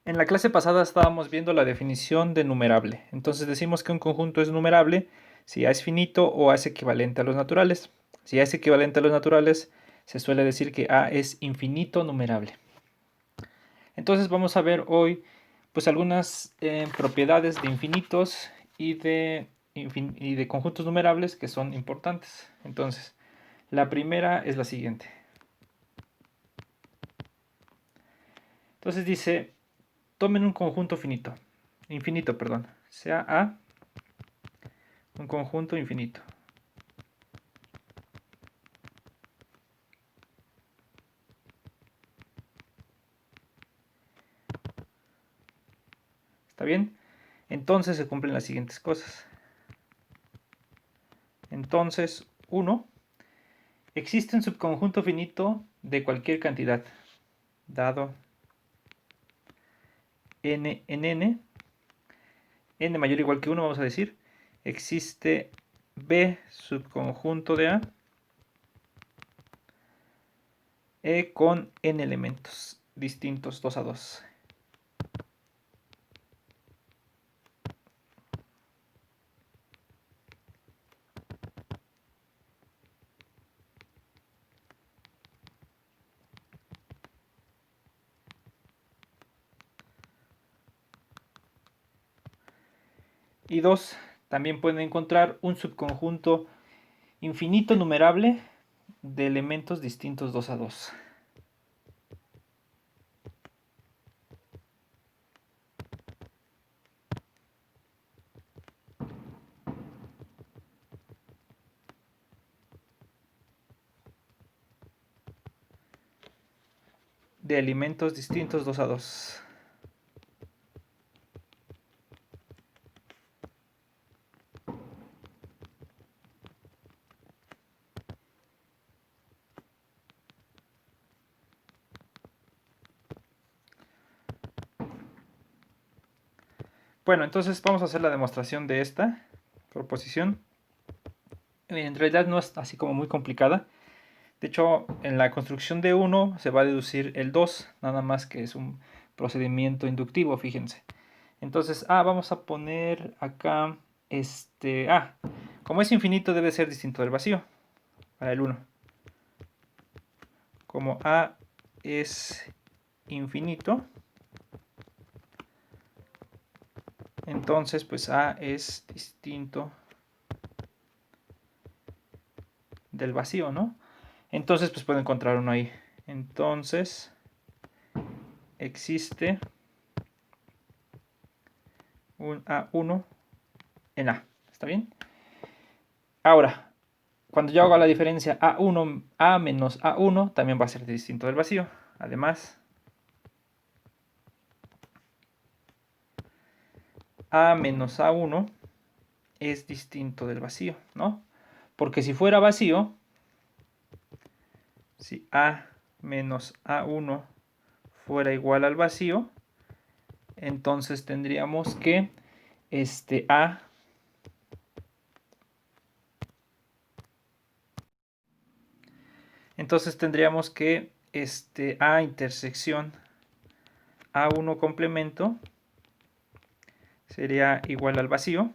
En la clase pasada estábamos viendo la definición de numerable. Entonces decimos que un conjunto es numerable si A es finito o A es equivalente a los naturales. Si A es equivalente a los naturales, se suele decir que A es infinito numerable. Entonces vamos a ver hoy pues algunas propiedades de infinitos y de conjuntos numerables que son importantes. Entonces, la primera es la siguiente. Entonces dice, tomen un conjunto infinito, perdón, sea A un conjunto infinito. ¿Está bien? Entonces se cumplen las siguientes cosas. Entonces, 1. Existe un subconjunto finito de cualquier cantidad, dado n en n mayor o igual que 1, vamos a decir. Existe B subconjunto de A con n elementos distintos 2 a 2. Y 2. También pueden encontrar un subconjunto infinito numerable de elementos distintos 2 a 2. De elementos distintos 2 a 2. Bueno, entonces vamos a hacer la demostración de esta proposición. En realidad no es así como muy complicada. De hecho, en la construcción de 1 se va a deducir el 2, nada más que es un procedimiento inductivo, fíjense. Entonces, vamos a poner acá, como es infinito debe ser distinto del vacío, para el 1. Como A es infinito, entonces pues A es distinto del vacío, ¿no? Entonces pues puedo encontrar uno ahí. Entonces existe un A1 en A. ¿Está bien? Ahora, cuando yo hago la diferencia A1, A menos A1, también va a ser distinto del vacío. Además, A menos A1 es distinto del vacío, ¿no? Porque si fuera vacío, si A menos A1 fuera igual al vacío, entonces tendríamos que A entonces tendríamos que A intersección A1 complemento sería igual al vacío,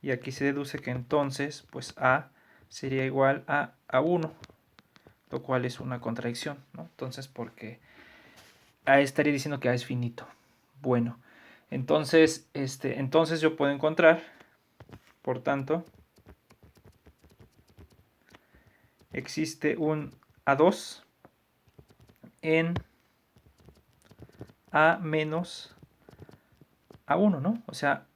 y aquí se deduce que entonces pues A sería igual a A1, lo cual es una contradicción, ¿no? Entonces, porque A estaría diciendo que A es finito. Bueno, entonces, entonces yo puedo encontrar, por tanto, existe un A2 en A menos A1, ¿no? O sea,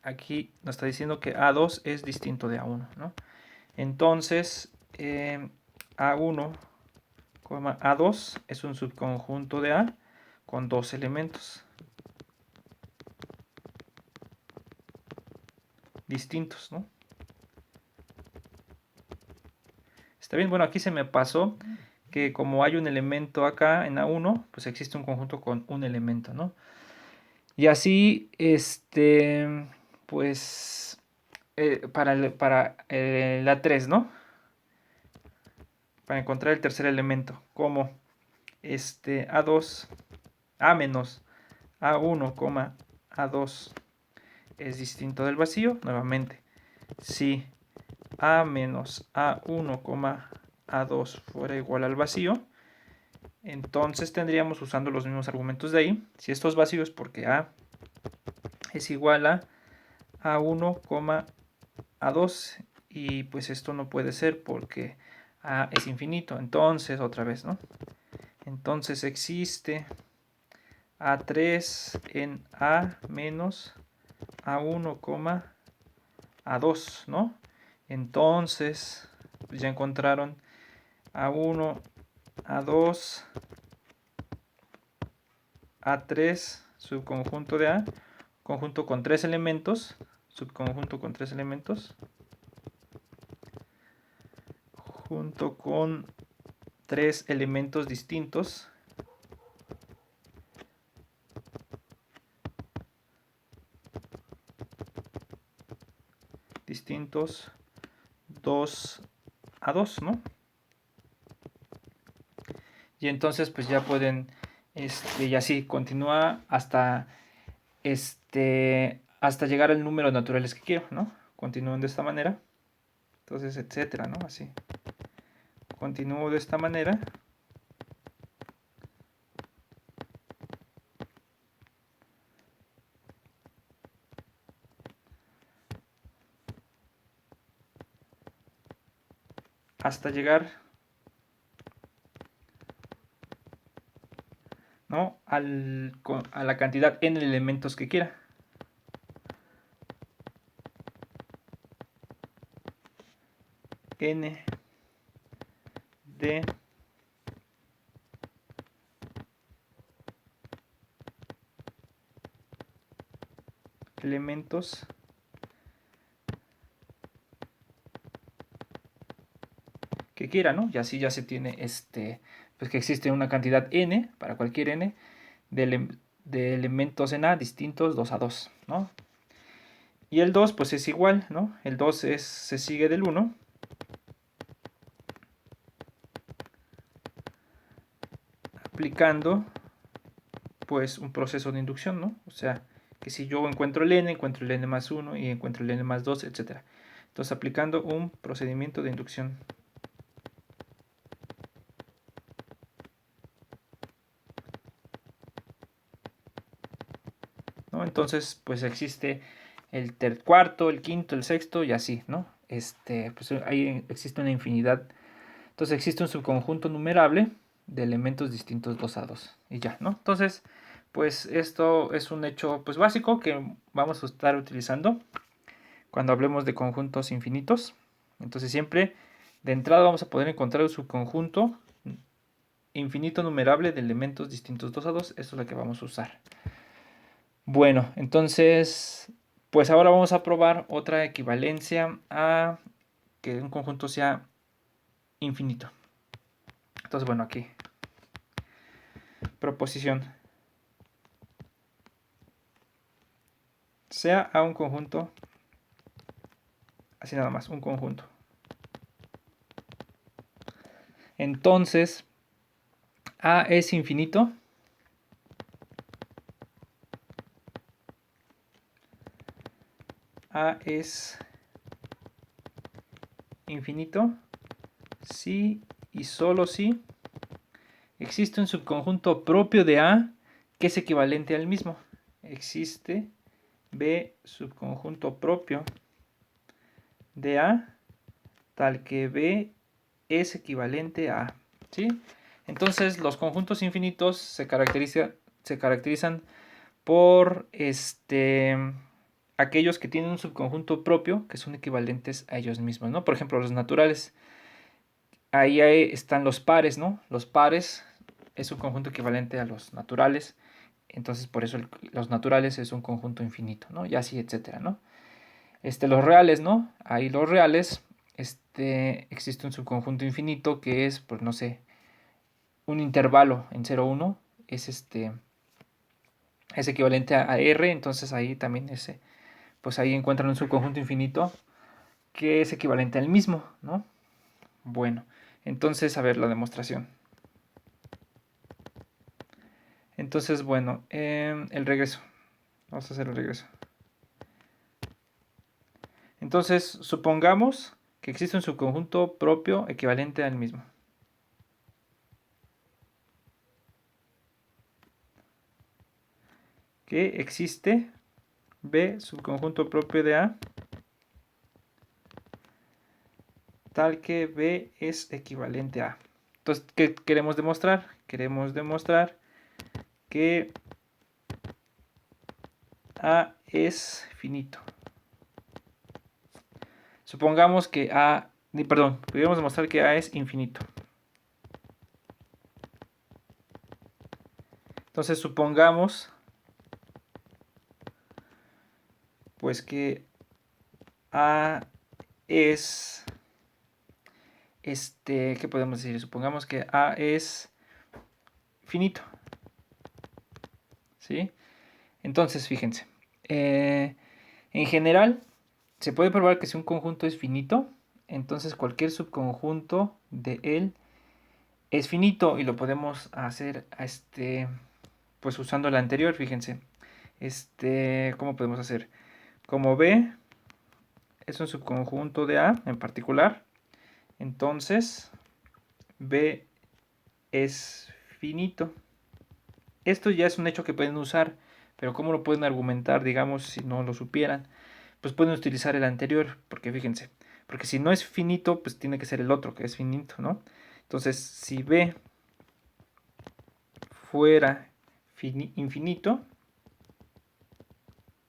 aquí nos está diciendo que A2 es distinto de A1, ¿no? Entonces, A1, A2 es un subconjunto de A con dos elementos distintos, ¿no? Está bien, bueno, aquí se me pasó que como hay un elemento acá en A1, pues existe un conjunto con un elemento, ¿no? Y así, pues, para la 3, ¿no? Para encontrar el tercer elemento, como A2 A menos A1, A2 es distinto del vacío, nuevamente, si A menos A1, A2 fuera igual al vacío, entonces tendríamos, usando los mismos argumentos de ahí, si esto es vacío es porque A es igual a A1, A2, y pues esto no puede ser porque A es infinito. Entonces, otra vez, ¿no? Entonces existe A3 en A menos A1, A2, ¿no? Entonces, pues ya encontraron A1, A2, A3, subconjunto de A, conjunto con tres elementos, subconjunto con tres elementos, junto con tres elementos distintos, distintos 2 a 2, ¿no? Y entonces pues ya pueden, y así continúa hasta llegar al número de naturales que quiero, ¿no? Continúen de esta manera, entonces etcétera, ¿no? Así, continúo de esta manera. Hasta llegar, ¿no? A la cantidad n de elementos que quiera. N de elementos que quiera, ¿no? Y así ya se tiene pues que existe una cantidad n para cualquier n de elementos en A distintos 2 a 2, ¿no? Y el 2 pues es igual, ¿no? El 2 se sigue del 1. Aplicando pues un proceso de inducción, ¿no? O sea, que si yo encuentro el n más 1 y encuentro el n más 2, etc. Entonces aplicando un procedimiento de inducción. ¿No? Entonces pues existe el cuarto, el quinto, el sexto y así, ¿no? Pues ahí existe una infinidad. Entonces existe un subconjunto numerable de elementos distintos 2 a 2 y ya, ¿no? Entonces, pues esto es un hecho pues básico que vamos a estar utilizando cuando hablemos de conjuntos infinitos. Entonces siempre de entrada vamos a poder encontrar un subconjunto infinito numerable de elementos distintos 2 a 2. Esto es lo que vamos a usar. Bueno, entonces, pues ahora vamos a probar otra equivalencia a que un conjunto sea infinito. Entonces, bueno, aquí. Proposición. Sea A un conjunto, así nada más, un conjunto. Entonces, A es infinito. A es infinito si y solo si existe un subconjunto propio de A que es equivalente al mismo. Existe B subconjunto propio de A tal que B es equivalente a A. ¿Sí? Entonces los conjuntos infinitos se caracterizan por aquellos que tienen un subconjunto propio que son equivalentes a ellos mismos, ¿no? Por ejemplo, los naturales. Ahí están los pares, ¿no? Los pares es un conjunto equivalente a los naturales. Entonces, por eso los naturales es un conjunto infinito, ¿no? Y así, etcétera, ¿no? Los reales, ¿no? Ahí los reales, existe un subconjunto infinito que es, pues no sé, un intervalo en 0, 1, es equivalente a R, entonces ahí también pues ahí encuentran un subconjunto infinito que es equivalente al mismo, ¿no? Bueno, entonces a ver la demostración. Entonces, bueno, el regreso. Vamos a hacer el regreso. Entonces, supongamos que existe un subconjunto propio equivalente al mismo. Que existe B subconjunto propio de A tal que B es equivalente a A. Entonces, ¿qué queremos demostrar? Queremos demostrar que A es finito. Supongamos que podríamos demostrar que A es infinito. Entonces, supongamos pues que A es ¿qué podemos decir? Supongamos que A es finito. ¿Sí? Entonces, fíjense. En general, se puede probar que si un conjunto es finito, entonces cualquier subconjunto de él es finito y lo podemos hacer pues usando el anterior, fíjense. ¿Cómo podemos hacer? Como B es un subconjunto de A en particular, entonces B es finito. Esto ya es un hecho que pueden usar, pero ¿cómo lo pueden argumentar, digamos, si no lo supieran? Pues pueden utilizar el anterior, porque fíjense, porque si no es finito, pues tiene que ser el otro, que es finito, ¿no? Entonces, si B fuera infinito,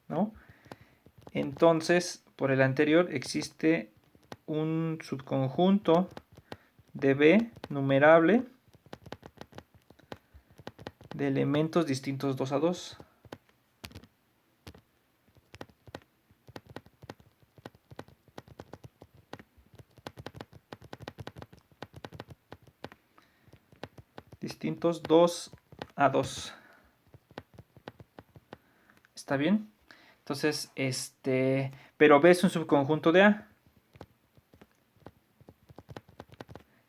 ¿no? Entonces, por el anterior existe un subconjunto de B numerable de elementos distintos 2 a 2. Distintos 2 a 2. ¿Está bien? Entonces, pero B es un subconjunto de A.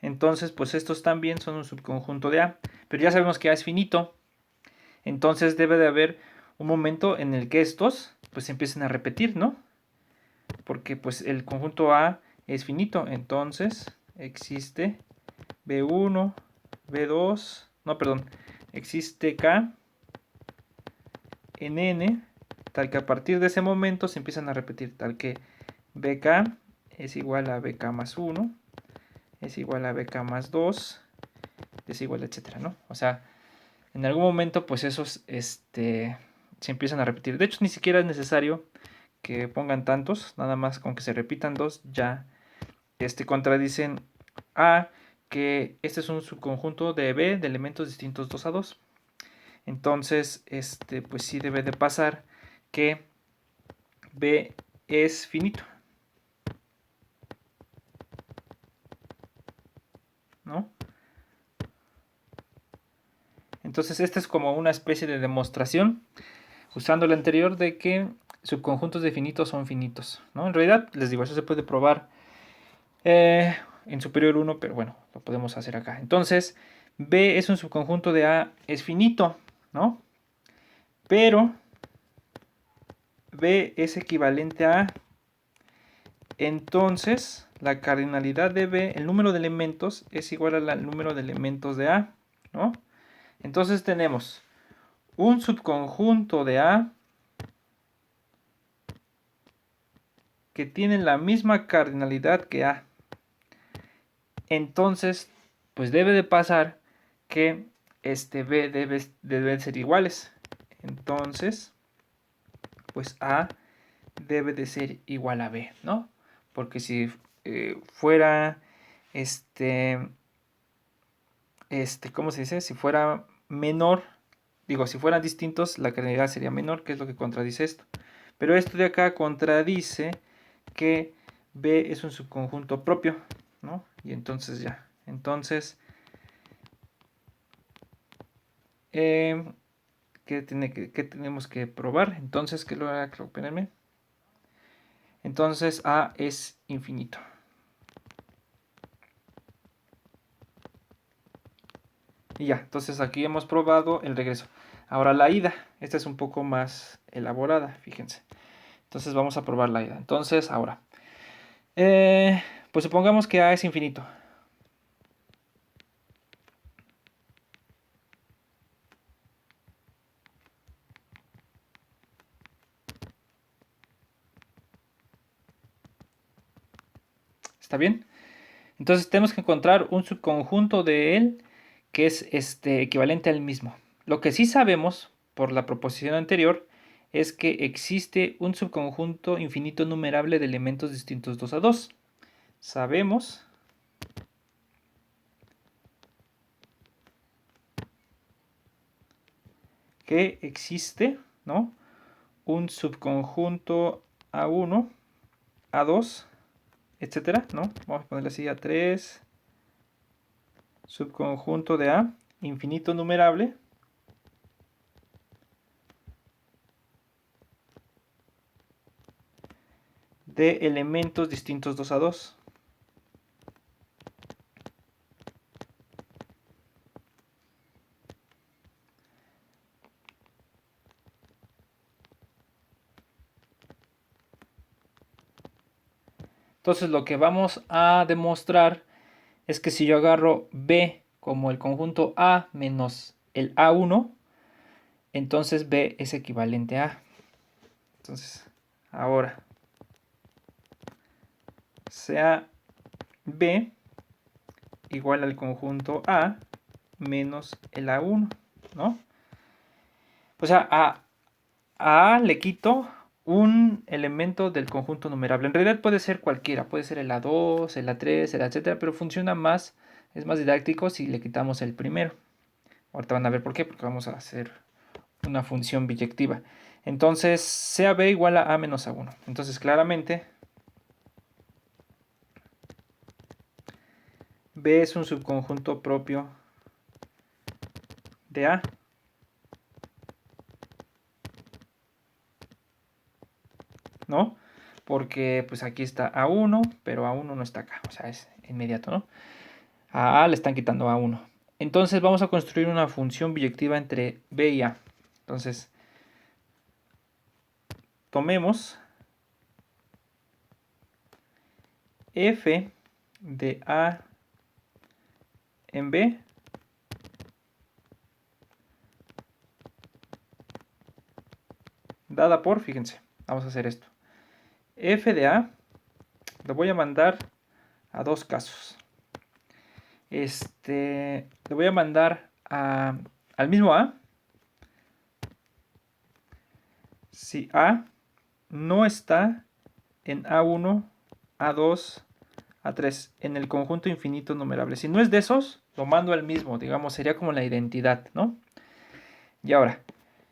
Entonces, pues estos también son un subconjunto de A. Pero ya sabemos que A es finito. Entonces debe de haber un momento en el que estos pues se empiecen a repetir, ¿no? Porque pues el conjunto A es finito. Entonces existe B1, B2, no, perdón, existe K en N, tal que a partir de ese momento se empiezan a repetir, tal que BK es igual a BK más 1, es igual a BK más 2, es igual a etcétera, ¿no? O sea, en algún momento pues esos se empiezan a repetir. De hecho, ni siquiera es necesario que pongan tantos, nada más con que se repitan dos ya contradicen a que este es un subconjunto de B de elementos distintos 2 a 2. Entonces, pues sí debe de pasar que B es finito, ¿no? Entonces, esta es como una especie de demostración usando el anterior de que subconjuntos de finitos son finitos, ¿no? En realidad, les digo, eso se puede probar en superior 1, pero bueno, lo podemos hacer acá. Entonces, B es un subconjunto de A, es finito, ¿no? Pero B es equivalente a A. Entonces, la cardinalidad de B, el número de elementos, es igual al número de elementos de A, ¿no? Entonces tenemos un subconjunto de A que tiene la misma cardinalidad que A. Entonces, pues debe de pasar que B deben ser iguales. Entonces, pues A debe de ser igual a B, ¿no? Porque si fuera, ¿cómo se dice? Si fuera menor, digo, si fueran distintos, la cardinalidad sería menor, que es lo que contradice esto. Pero esto de acá contradice que B es un subconjunto propio, ¿no? Y entonces ya. Entonces, ¿qué tenemos que probar? Entonces, ¿qué lo voy a ponerme? Entonces, A es infinito. Y ya, entonces aquí hemos probado el regreso. Ahora la ida, esta es un poco más elaborada, fíjense. Entonces vamos a probar la ida. Entonces ahora, pues supongamos que A es infinito. ¿Está bien? Entonces tenemos que encontrar un subconjunto de él que es equivalente al mismo. Lo que sí sabemos por la proposición anterior es que existe un subconjunto infinito numerable de elementos distintos 2 a 2. Sabemos que existe, ¿no?, un subconjunto A1, A2, etcétera, ¿no? Vamos a ponerle así A3, subconjunto de A, infinito numerable, de elementos distintos 2 a 2. Entonces lo que vamos a demostrar es que si yo agarro B como el conjunto A menos el A1, entonces B es equivalente a A. Entonces, ahora, sea B igual al conjunto A menos el A1, ¿no? O sea, a A le quito un elemento del conjunto numerable. En realidad puede ser cualquiera, puede ser el A2, el A3, el etcétera, pero funciona más, es más didáctico si le quitamos el primero. Ahorita van a ver por qué, porque vamos a hacer una función biyectiva. Entonces, sea B igual a A menos A1. Entonces, claramente, B es un subconjunto propio de A. ¿No? Porque pues aquí está A1, pero A1 no está acá, o sea, es inmediato, ¿no? A A le están quitando A1. Entonces vamos a construir una función biyectiva entre B y A. Entonces, tomemos f de A en B dada por, fíjense, vamos a hacer esto. F de A lo voy a mandar a dos casos. Le voy a mandar al mismo A si A no está en A1, A2, A3, en el conjunto infinito numerable. Si no es de esos, lo mando al mismo, digamos, sería como la identidad, ¿no? Y ahora,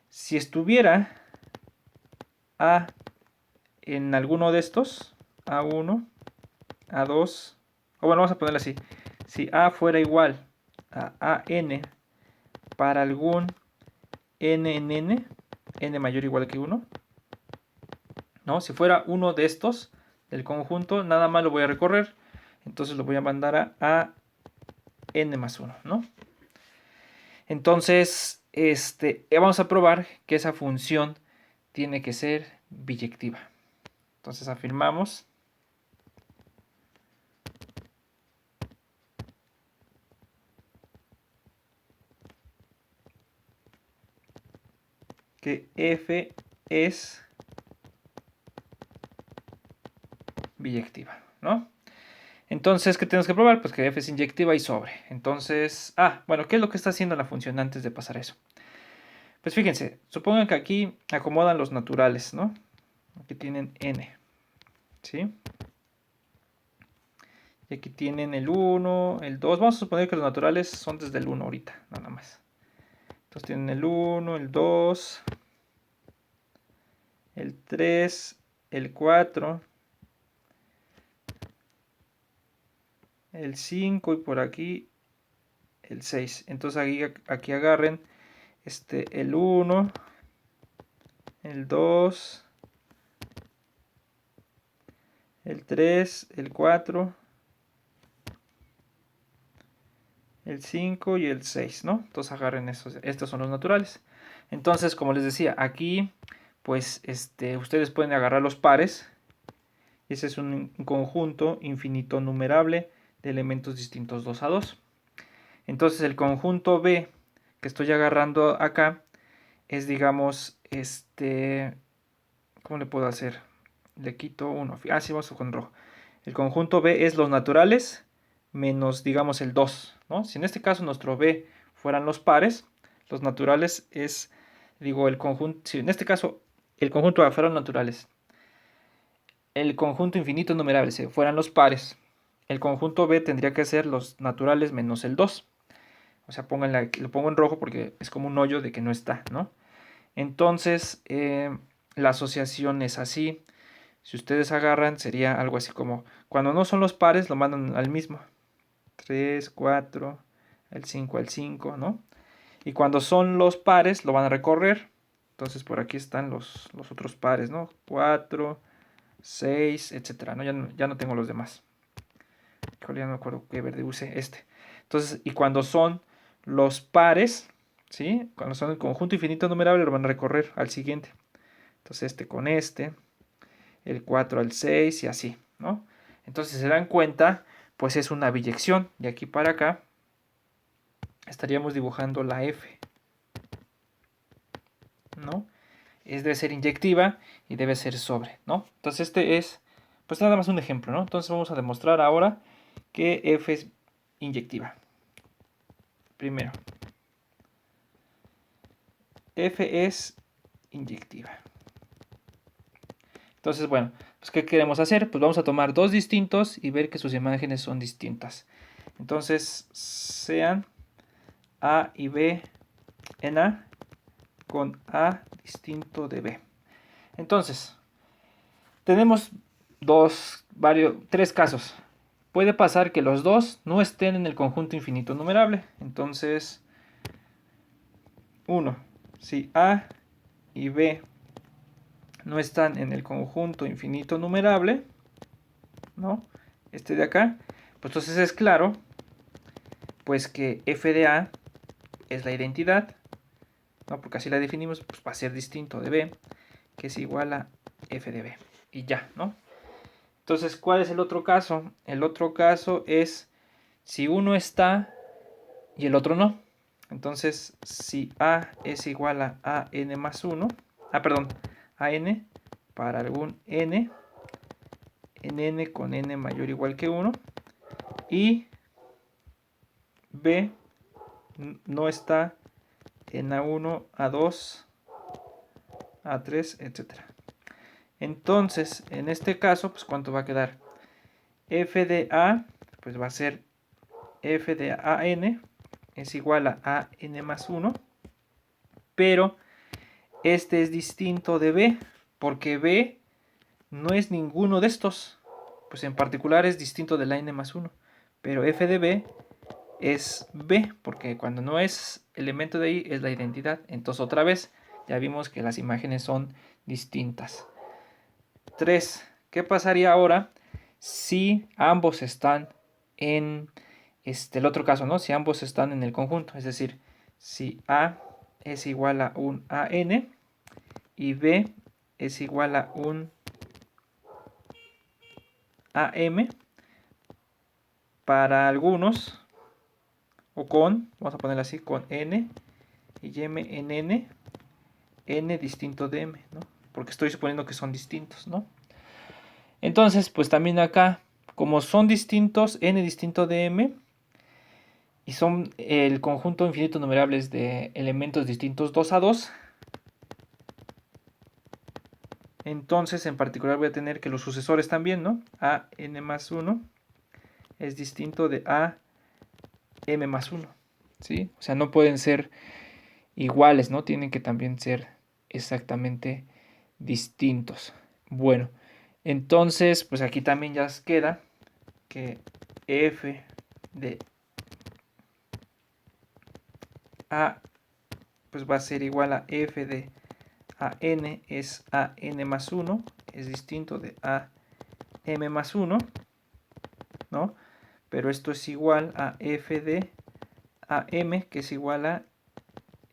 si estuviera A en alguno de estos, A1, A2, o bueno, vamos a ponerlo así. Si A fuera igual a AN para algún N en N mayor o igual que 1, ¿no? Si fuera uno de estos del conjunto, nada más lo voy a recorrer, entonces lo voy a mandar a N más 1, ¿no? Entonces, vamos a probar que esa función tiene que ser biyectiva. Entonces afirmamos que f es biyectiva, ¿no? Entonces, ¿qué tenemos que probar? Pues que f es inyectiva y sobre. Entonces, bueno, ¿qué es lo que está haciendo la función antes de pasar eso? Pues fíjense, supongan que aquí acomodan los naturales, ¿no? Aquí tienen n, ¿sí? Y aquí tienen el 1, el 2. Vamos a suponer que los naturales son desde el 1 ahorita, nada más. Entonces tienen el 1, el 2, el 3, el 4, el 5 y por aquí el 6. Entonces aquí agarren el 1, el 2, el 3, el 4, el 5 y el 6, ¿no? Entonces agarren estos son los naturales. Entonces, como les decía, aquí pues ustedes pueden agarrar los pares. Ese es un conjunto infinito numerable de elementos distintos 2 a 2. Entonces el conjunto B que estoy agarrando acá es, digamos, ¿cómo le puedo hacer? Le quito uno. Ah, sí, vamos con rojo. El conjunto B es los naturales menos, digamos, el 2, ¿no? Si en este caso nuestro B fueran los pares, los naturales es, digo, el conjunto, si en este caso el conjunto A fueran naturales, el conjunto infinito numerable si fueran los pares, el conjunto B tendría que ser los naturales menos el 2. O sea, lo pongo en rojo porque es como un hoyo de que no está, ¿no? Entonces, la asociación es así. Si ustedes agarran, sería algo así como, cuando no son los pares, lo mandan al mismo. 3, 4, el 5 al 5, ¿no? Y cuando son los pares, lo van a recorrer. Entonces, por aquí están los otros pares, ¿no? 4, 6, etcétera, ¿no? Ya no tengo los demás. Híjole, ya no me acuerdo qué verde use Entonces, y cuando son los pares, ¿sí? Cuando son el conjunto infinito numerable, lo van a recorrer al siguiente. Entonces, con el 4 al 6 y así, ¿no? Entonces, si se dan cuenta, pues es una biyección. De aquí para acá, estaríamos dibujando la F, ¿no? Debe ser inyectiva y debe ser sobre, ¿no? Entonces, es, pues nada más un ejemplo, ¿no? Entonces, vamos a demostrar ahora que F es inyectiva. Primero, F es inyectiva. Entonces, bueno, pues ¿qué queremos hacer? Pues vamos a tomar dos distintos y ver que sus imágenes son distintas. Entonces, sean A y B en A con A distinto de B. Entonces, tenemos tres casos. Puede pasar que los dos no estén en el conjunto infinito numerable. Entonces, 1. Si A y B no están en el conjunto infinito numerable, ¿no? De acá, pues entonces es claro, pues que f de A es la identidad, ¿no? Porque así la definimos, pues va a ser distinto de B, que es igual a f de B. Y ya, ¿no? Entonces, ¿cuál es el otro caso? El otro caso es si uno está y el otro no. Entonces, si A es igual a n más 1, a n para algún n, en n con n mayor o igual que 1, y B no está en A1, A2, A3, etc. Entonces, en este caso, pues ¿cuánto va a quedar? F de A, pues va a ser F de AN es igual a AN más 1, pero este es distinto de B, porque B no es ninguno de estos, pues en particular es distinto de la N más 1, pero F de B es B, porque cuando no es elemento de ahí es la identidad. Entonces otra vez ya vimos que las imágenes son distintas. 3. ¿Qué pasaría ahora si ambos están en el otro caso, ¿no? Si ambos están en el conjunto, es decir, si A es igual a un AN y B es igual a un AM para algunos, o con, vamos a ponerlo así, con N y M en N distinto de M, ¿no? Porque estoy suponiendo que son distintos, ¿no? Entonces, pues también acá, como son distintos, N distinto de M, y son el conjunto infinito numerables de elementos distintos 2 a 2, entonces en particular voy a tener que los sucesores también, ¿no? A n más 1 es distinto de A m más 1, ¿sí? O sea, no pueden ser iguales, ¿no? Tienen que también ser exactamente distintos. Bueno, entonces, pues aquí también ya queda que f de A pues va a ser igual a f de AN es AN más 1, es distinto de AM más 1, ¿no? Pero esto es igual a f de AM, que es igual a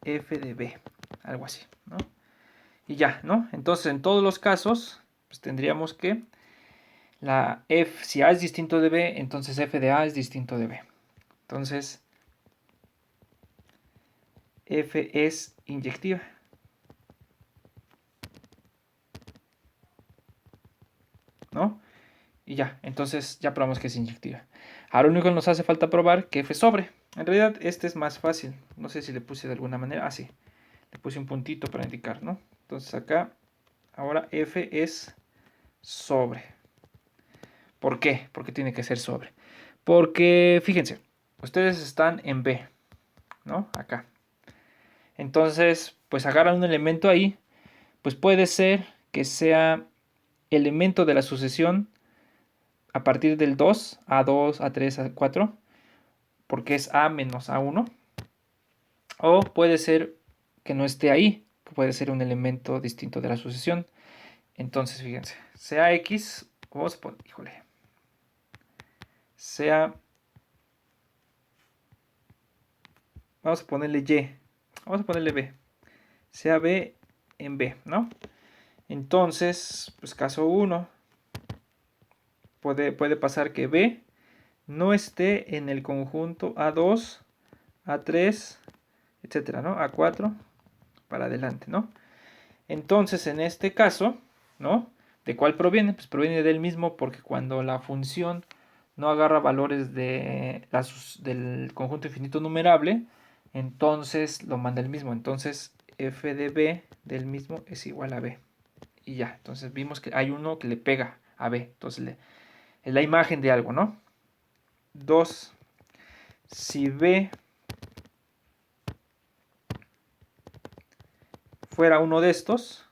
f de B. algo así, ¿no? Y ya, ¿no? Entonces en todos los casos, pues tendríamos que la f, si A es distinto de B, entonces f de A es distinto de B. Entonces f es inyectiva. ¿No? Y ya, entonces ya probamos que es inyectiva. Ahora lo único que nos hace falta probar que f sobre. En realidad este es más fácil. No sé si le puse de alguna manera. Ah, sí. Le puse un puntito para indicar, ¿no? Entonces acá, ahora f es sobre. ¿Por qué? ¿Por qué tiene que ser sobre? Porque, fíjense, ustedes están en B, ¿no? Acá. Entonces, pues agarran un elemento ahí. Pues puede ser que sea elemento de la sucesión a partir del 2, A2, A3, A4, porque es A menos A1. O puede ser que no esté ahí, puede ser un elemento distinto de la sucesión. Entonces, fíjense, sea X, vamos a poner, híjole, sea, vamos a ponerle Y, vamos a ponerle B, sea B en B, ¿no? Entonces, pues caso 1, puede pasar que B no esté en el conjunto A2, A3, etcétera, ¿no? A4 para adelante, ¿no? Entonces, en este caso, ¿no? ¿De cuál proviene? Pues proviene del mismo, porque cuando la función no agarra valores del conjunto infinito numerable, entonces lo manda el mismo. Entonces, f de b del mismo es igual a b. Y ya, entonces vimos que hay uno que le pega a b. Entonces, es la imagen de algo, ¿no? 2. Si b fuera uno de estos,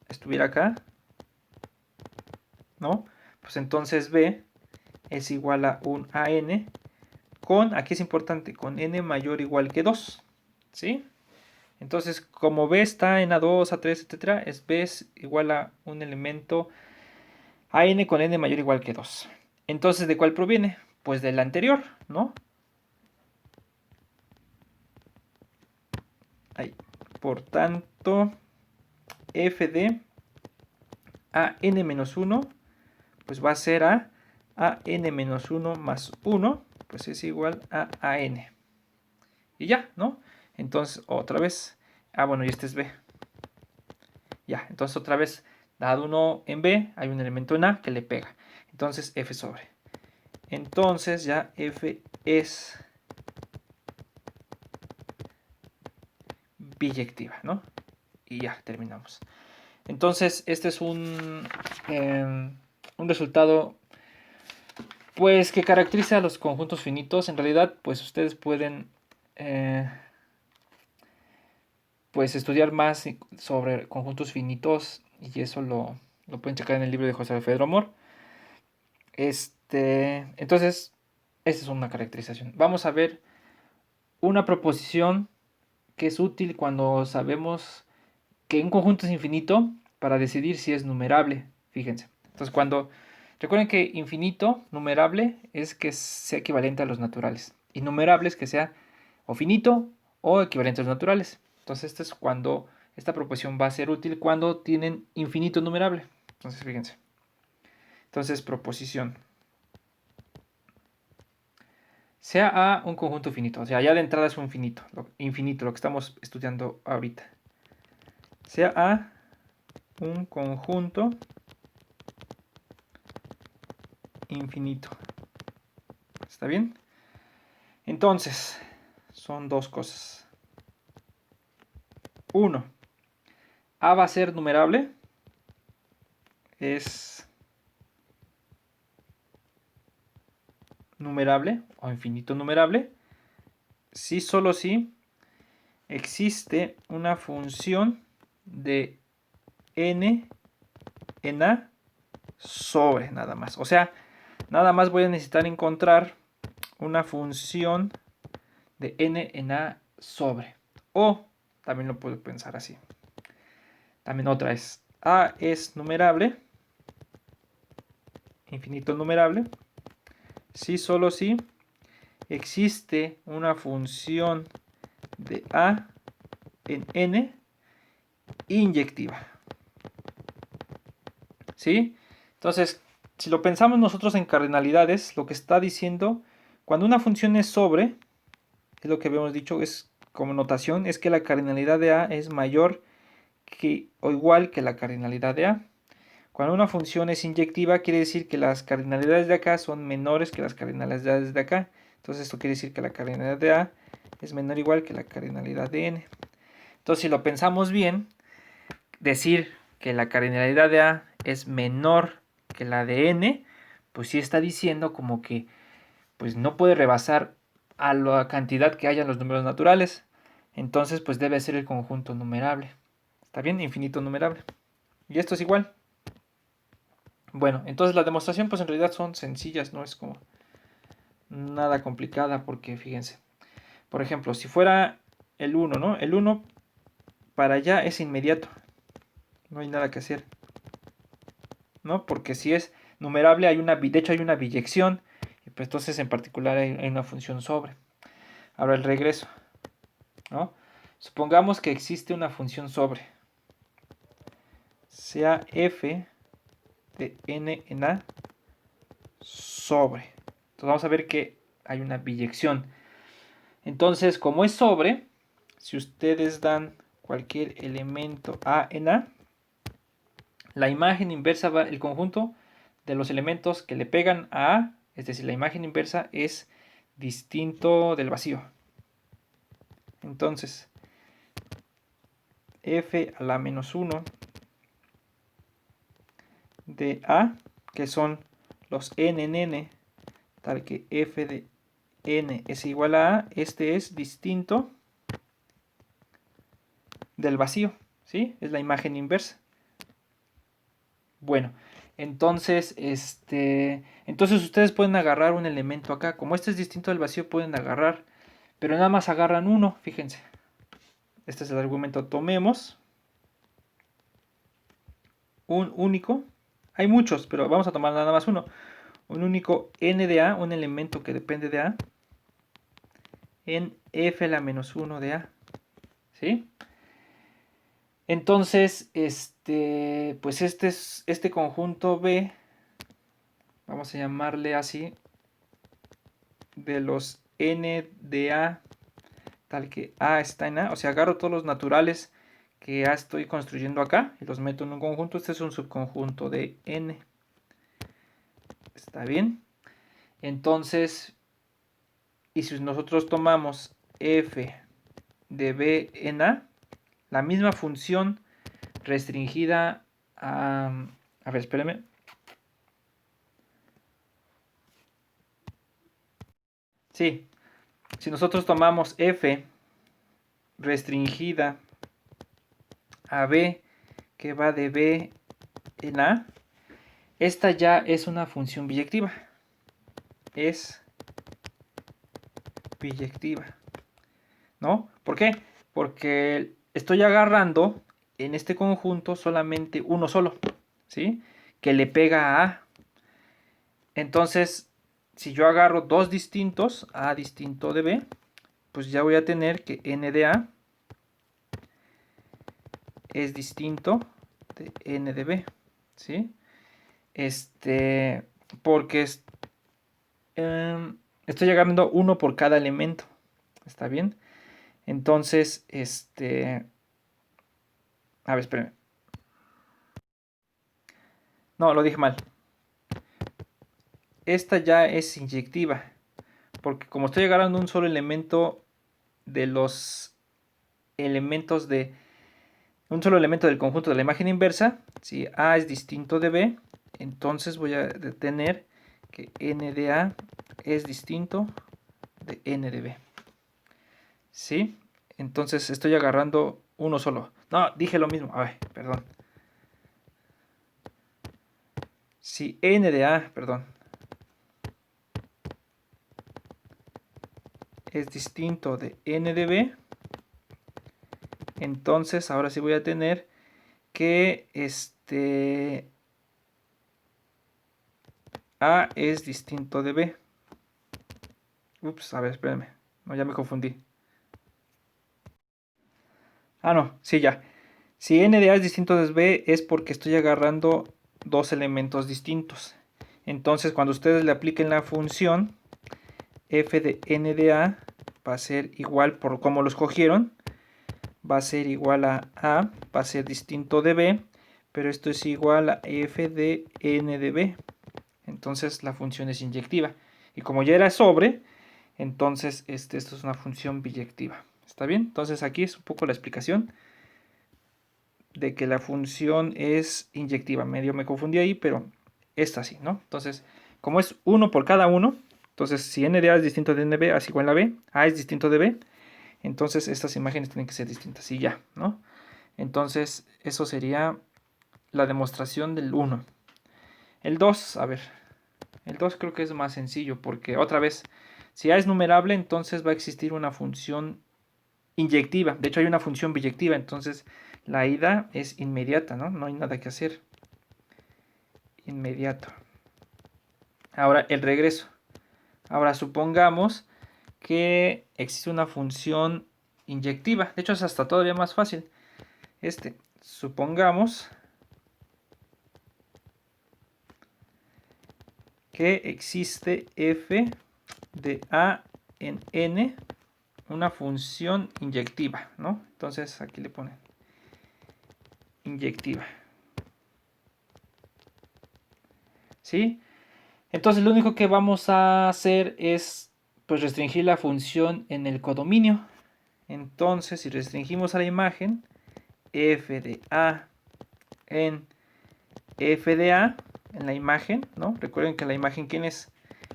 estuviera acá, ¿no? Pues entonces b es igual a un AN con, aquí es importante, con n mayor o igual que 2, ¿sí? Entonces, como B está en A2, A3, etc., B es igual a un elemento AN con n mayor o igual que 2. Entonces, ¿de cuál proviene? Pues del anterior, ¿no? Ahí. Por tanto, f de AN-1 pues va a ser a AN-1 más 1, pues es igual a AN. Y ya, ¿no? Entonces, otra vez. Ah, bueno, y este es B. Ya, entonces otra vez, dado uno en B, hay un elemento en A que le pega. Entonces, F sobre. Entonces, ya F es biyectiva, ¿no? Y ya, terminamos. Entonces, este es un resultado, pues, que caracteriza a los conjuntos finitos. En realidad, pues, ustedes pueden... pues estudiar más sobre conjuntos finitos y eso lo pueden checar en el libro de José Alfredo Amor. Entonces, esta es una caracterización. Vamos a ver una proposición que es útil cuando sabemos que un conjunto es infinito para decidir si es numerable. Fíjense. Entonces, recuerden que infinito, numerable, es que sea equivalente a los naturales. Innumerable es que sea o finito o equivalente a los naturales. Entonces, esta proposición va a ser útil cuando tienen infinito numerable. Entonces, fíjense. Entonces, proposición. Sea A un conjunto finito. O sea, ya de entrada es un infinito, lo que estamos estudiando ahorita. Sea A un conjunto infinito. ¿Está bien? Entonces, son dos cosas. Uno, A va a ser numerable. Es numerable o infinito numerable. Si solo si existe una función de n en A sobre nada más. O sea, nada más voy a necesitar encontrar una función de n en A sobre. O también lo puedo pensar así. También otra es A es numerable, infinito numerable, si solo si existe una función de A en n inyectiva. ¿Sí? Entonces, si lo pensamos nosotros en cardinalidades, lo que está diciendo, cuando una función es sobre, es lo que habíamos dicho, es como notación, es que la cardinalidad de a es mayor que o igual que la cardinalidad de a. Cuando una función es inyectiva, quiere decir que las cardinalidades de acá son menores que las cardinalidades de acá. Entonces esto quiere decir que la cardinalidad de a es menor o igual que la cardinalidad de n. Entonces si lo pensamos bien, decir que la cardinalidad de a es menor que la de n, pues sí está diciendo como que pues no puede rebasar a la cantidad que haya en los números naturales. Entonces pues debe ser el conjunto numerable. ¿Está bien? Infinito numerable. Y esto es igual. Bueno, entonces la demostración pues en realidad son sencillas, no es como nada complicada porque fíjense. Por ejemplo, si fuera el 1, ¿no? El 1 para allá es inmediato. No hay nada que hacer, ¿no? Porque si es numerable de hecho hay una biyección, y pues entonces en particular hay una función sobre. Ahora el regreso, ¿no? Supongamos que existe una función sobre, sea f de n en a sobre. Entonces vamos a ver que hay una biyección. Entonces, como es sobre, si ustedes dan cualquier elemento a en a, la imagen inversa va, el conjunto de los elementos que le pegan a, es decir, la imagen inversa es distinto del vacío. Entonces, f a la menos 1 de a, que son los n en n, tal que f de n es igual a, este es distinto del vacío, ¿sí? Es la imagen inversa. Bueno, entonces, entonces ustedes pueden agarrar un elemento acá. Como este es distinto del vacío, pueden agarrar, pero nada más agarran uno, fíjense. Este es el argumento. Tomemos un único. Hay muchos, pero vamos a tomar nada más uno. Un único n de a, un elemento que depende de a, en f a la menos 1 de a. ¿Sí? Entonces, pues este conjunto B, vamos a llamarle así, de los n de a, tal que a está en a, o sea, agarro todos los naturales que a estoy construyendo acá y los meto en un conjunto. Este es un subconjunto de n. ¿Está bien? Entonces, y si nosotros tomamos f de b en a, la misma función restringida a ver, espérenme. Sí, si nosotros tomamos f restringida a b que va de b en a, esta ya es una función biyectiva. Es biyectiva, ¿no? ¿Por qué? Porque estoy agarrando en este conjunto solamente uno solo, ¿sí? Que le pega a A. Entonces, si yo agarro dos distintos, A distinto de B, pues ya voy a tener que N de A es distinto de N de B, ¿sí? Porque estoy agarrando uno por cada elemento, ¿está bien? Entonces, a ver, espérenme. No, lo dije mal. Esta ya es inyectiva, porque como estoy agarrando un solo elemento de los elementos de un solo elemento del conjunto de la imagen inversa, si A es distinto de B, entonces voy a tener que N de A es distinto de N de B. ¿Sí? Entonces estoy agarrando uno solo. No, dije lo mismo. A ver, perdón. Si N de A, perdón, es distinto de N de B, entonces ahora sí voy a tener que A es distinto de B. Ups, a ver, espérenme. No, ya me confundí. Ah, no, sí, ya. Si n de A es distinto de B es porque estoy agarrando dos elementos distintos. Entonces, cuando ustedes le apliquen la función, f de n de A va a ser igual, por como lo escogieron, va a ser igual a, va a ser distinto de B, pero esto es igual a f de n de B. Entonces la función es inyectiva. Y como ya era sobre, entonces esto es una función biyectiva. ¿Está bien? Entonces aquí es un poco la explicación de que la función es inyectiva. Medio me confundí ahí, pero esta sí, ¿no? Entonces, como es 1 por cada uno, entonces si n de A es distinto de n de B, así igual a B, A es distinto de B, entonces estas imágenes tienen que ser distintas y ya, ¿no? Entonces, eso sería la demostración del 1. El 2, a ver, el 2 creo que es más sencillo porque otra vez, si A es numerable, entonces va a existir una función inyectiva. De hecho, hay una función biyectiva, entonces la ida es inmediata, ¿no? No hay nada que hacer. Inmediato. Ahora, el regreso. Ahora, supongamos que existe una función inyectiva. De hecho, es hasta todavía más fácil. Supongamos que existe f de A en n, una función inyectiva, ¿no? Entonces, aquí le ponen inyectiva. ¿Sí? Entonces lo único que vamos a hacer es pues restringir la función en el codominio. Entonces si restringimos a la imagen f de A en f de A en la imagen, ¿no? Recuerden que la imagen ¿quién es?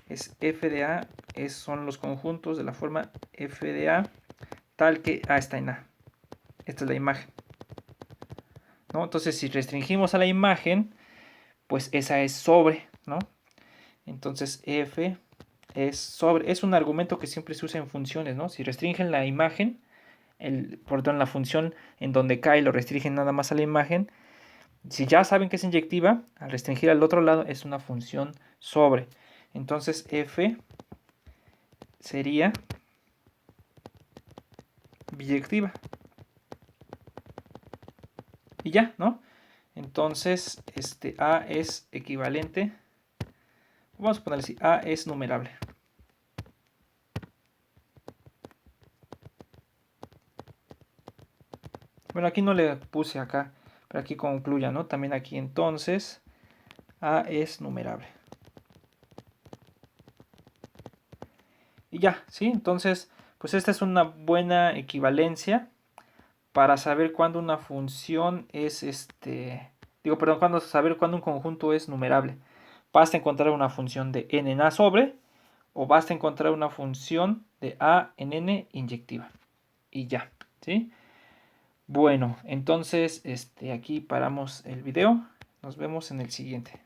Es f de A, son los conjuntos de la forma f de A tal que A está en A. Esta es la imagen, ¿no? Entonces si restringimos a la imagen, pues esa es sobre, ¿no? Entonces f es un argumento que siempre se usa en funciones, ¿no? Si restringen la imagen, perdón, la función en donde cae lo restringen nada más a la imagen. Si ya saben que es inyectiva, al restringir al otro lado es una función sobre. Entonces f sería biyectiva. Y ya, ¿no? Entonces, a es equivalente. Vamos a ponerle así, a es numerable. Bueno, aquí no le puse acá, pero aquí concluya, ¿no? También aquí entonces, a es numerable. Y ya, ¿sí? Entonces, pues esta es una buena equivalencia para saber cuándo una función es saber cuándo un conjunto es numerable. Basta encontrar una función de n en A sobre, o basta encontrar una función de A en n inyectiva. Y ya, ¿sí? Bueno, entonces aquí paramos el video. Nos vemos en el siguiente.